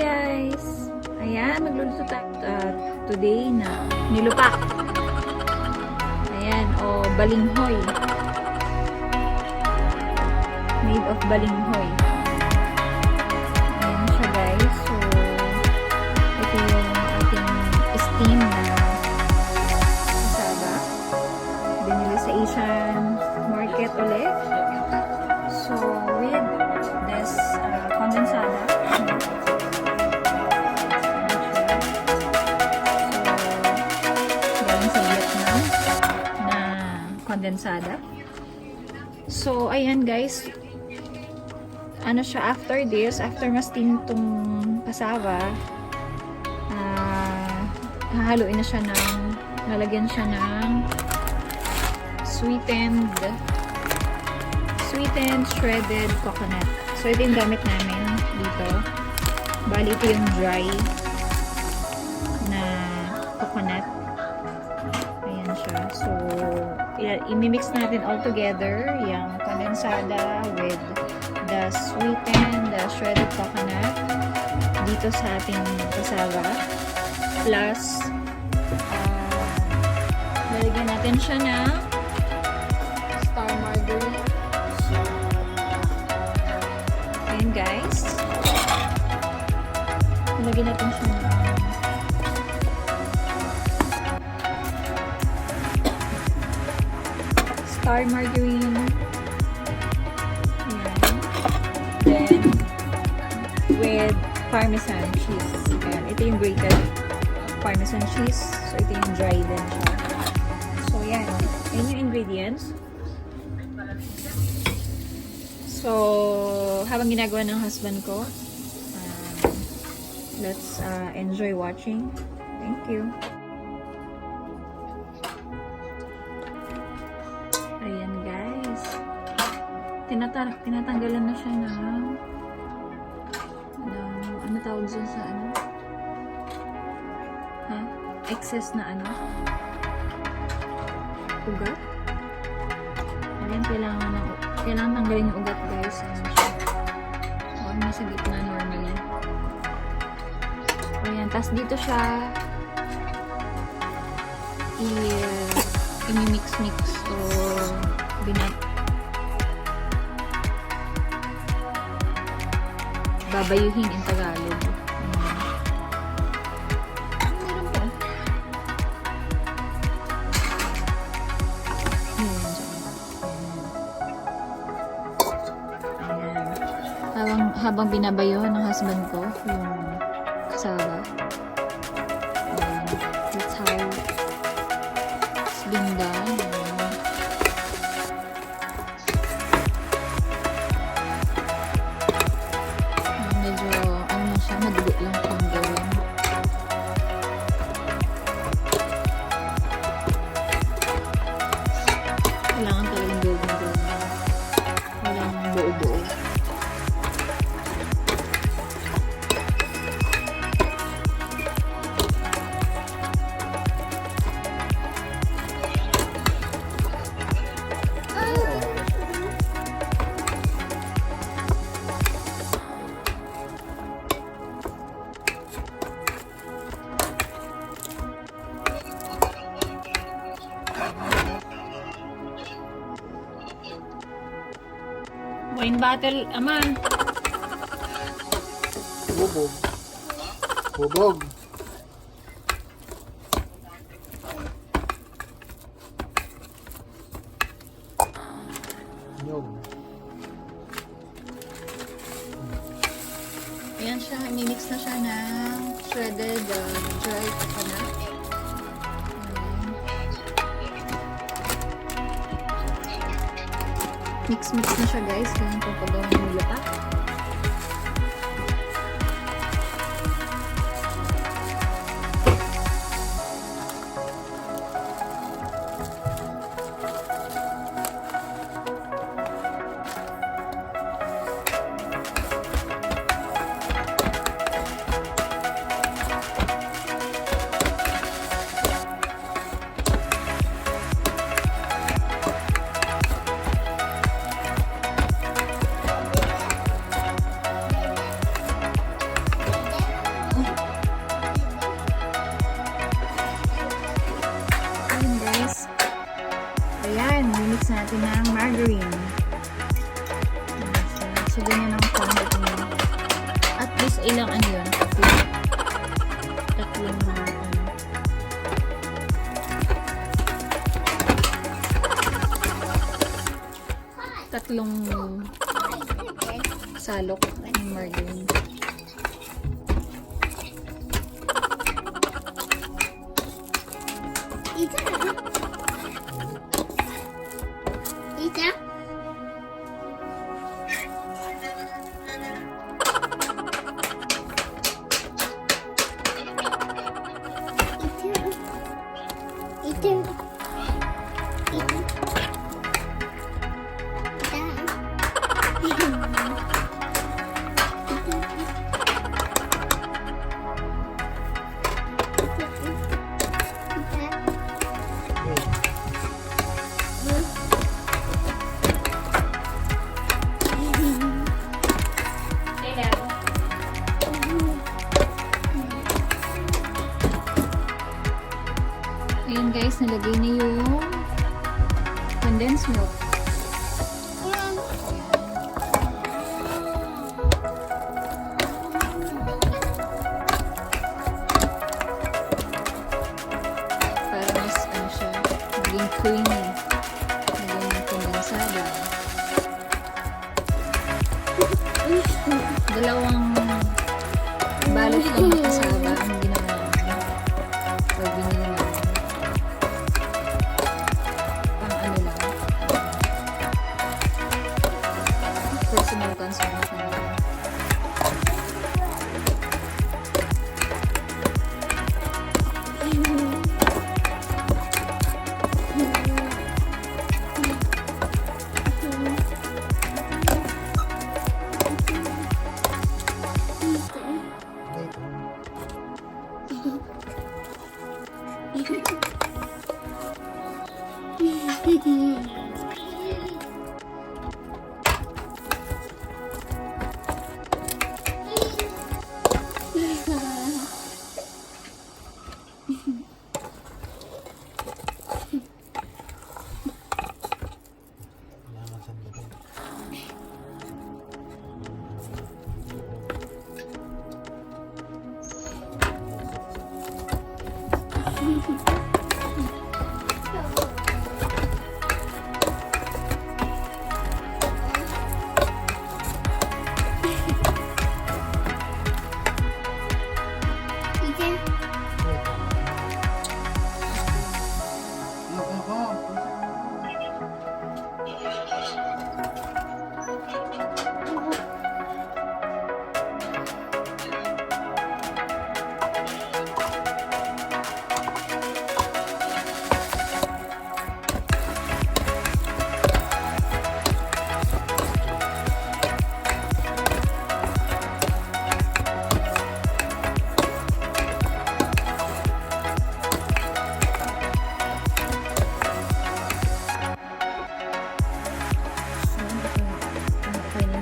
guys! Ayan, magluluto tayo today na nilupak. Ayan, o balinghoy. Made of balinghoy. Ayan siya guys. So, ito yung ating steam na cassava. Binili sa Asian market ulit. So, with this condensada. Kondensada. So, ayan guys. Ano siya, after this, after ma-steam itong cassava, hahaluin na siya ng, lalagyan siya ng sweetened shredded coconut. So, ito yung gamit namin dito. Bali, ito yung dry na coconut. Ayan siya. So, i-mix natin all together yung condensada with the sweetened, the shredded coconut dito sa ating cassava. Plus, lalagyan natin siya ng star margarine. Ayan guys. Lalagyan natin siya ng star margarine. Ayan. Then, with parmesan cheese. Ayan. Ito yung grated parmesan cheese. So, ito yung dry din siya. So, ayan. Ayan yung ingredients. So, habang ginagawa ng husband ko, let's enjoy watching. Thank you. Ayan guys. Tinatanggalan na siya ng ano tawag dyan sa ano? Ha? Excess na ano? Ugat? Ayan, kailangan tanggalin yung ugat guys. Ayan siya. O, nasa gitna normally. Ayan, tas dito siya i-mix-mix o babayuhin in Tagalog. Habang binabayo ng husband ko yung cassava. That's how it's been done. Medyo ano na siya, madugo lang siyang gawin. Kailangan talagang gawin. Walang buo-buo. Wine bottle, aman. Bubog. Bubog. Nyog. Ayan siya, mimix na siya ng shredded dry coconut. Mix na siya guys, yung pagpagawa ng nilupak. tatlong salok ng margarine. Ita. Ita. Ita. Ayan guys, nalagay na yung condensed milk. Para mas ano siya, maging creamy. Lagyan ng kondensada. Dalawang balot ng CASSAVA ang ginawa namin. Pag binili namin. Pang ano lang. Personal consumption lang. Kailangan sandali.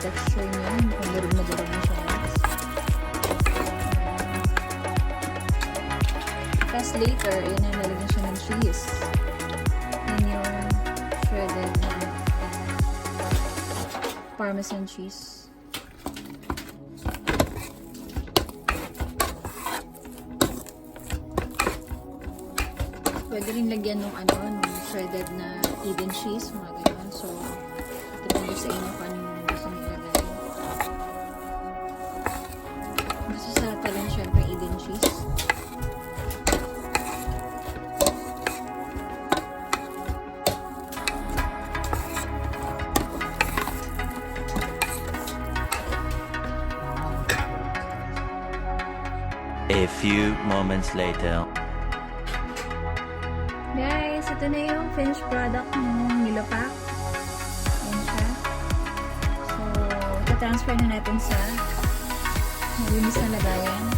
Texture niya, mukhang madurog na siya guys. Tapos later, yun na nalagyan siya ng cheese. Yun yung shredded na Parmesan cheese. Pwede rin lagyan ng ano, ng shredded na Eden cheese, mga ganyan. So, depende sa inyo kung ano yung gusto nilagay. Masasarap pa rin syempre Eden cheese. A few moments later. Guys, ito na yung finished product ng NILUPAK. Ayan siya. So, ita-transfer na natin sa malinis na lagayan.